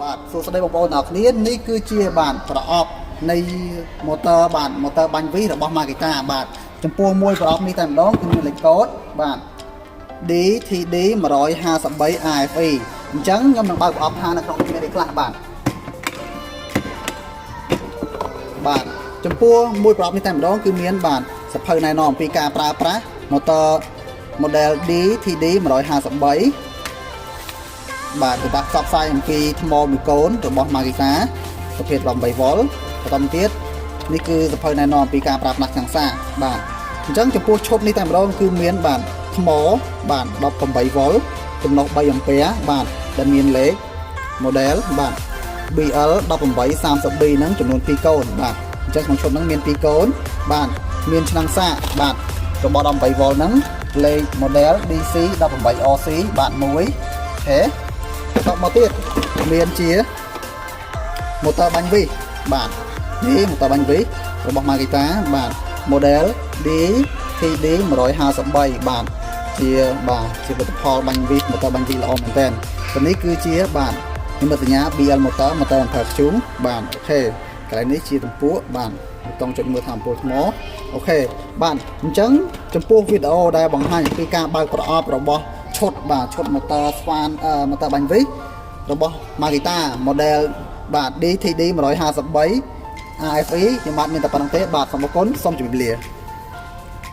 បាទសួស្តីបងប្អូនទាំងអស់គ្នានេះគឺជាបាទប្រអប់នៃម៉ូទ័របាទម៉ូទ័របាញ់វីរបស់ Makita បាទចំពោះមួយប្រអប់នេះតែម្ដងគឺមានលេខកូដបាទ DTD153RFE អញ្ចឹងខ្ញុំនឹងបើកប្រអប់ថានៅក្នុងនេះមានអីខ្លះបាទចំពោះមួយប្រអប់នេះតែម្ដងគឺមានបាទសភៅណែនាំអំពីការប្រើប្រាស់ម៉ូទ័រ model DTD153បាទគឺដាក់ផ្សព្វផ្សាយអំពីថ្មមួយកូនរបស់ Makita ប្រភេទ 18V បន្តទៀតនេះគឺសភៅណែនាំអំពីការប្រើប្រាស់ខាងសាបាទអញ្ចឹងចំពោះឈុតនេះតែម្ដងគឺមានបាទថ្មបាទ 18V ចំណុះ 3A បាទដែលមានលេខ model បាទ BL1830B ហ្នឹងចំនួន2កូនបាទអញ្ចឹងក្នុងឈុតហ្នឹងមាន2កូនបាទមានឆ្នាំងសាកបាទរបស់ 18V ហ្នឹងលេខ model DC18RC បាទ1អូខេតបមកទៀតមានជាម៉ូទ័របាញ់វីបាទនេះម៉ូទ័របាញ់វីរបស់ Makita បាទ model DTD153 បាទជាលទ្ធផលបាញ់វីម៉ូទ័របាញ់វីល្អមែនទែនទៅនេះគឺជាបាទនិមិត្តសញ្ញា BL ម៉ូទ័រអំពើខ្ជុំបាទអូខេកន្លែងនេះជាទំពក់បាទតង់ចុចមើលថាអំពូលថ្មអូខេបាទអញ្ចឹងចំពោះវីដេអូដែលបង្ហាញអំពីការបើកប្រអប់របស់ឈុតបាទឈុតម៉ូទ័រស្វានម៉ូទ័របាញ់វីរបស់ Makita model បាទ DTD153RFE ខ្ញុំបាទមានតែប៉ុណ្្នឹងទេបាទសូមអរគុណសូមជម្រាបលា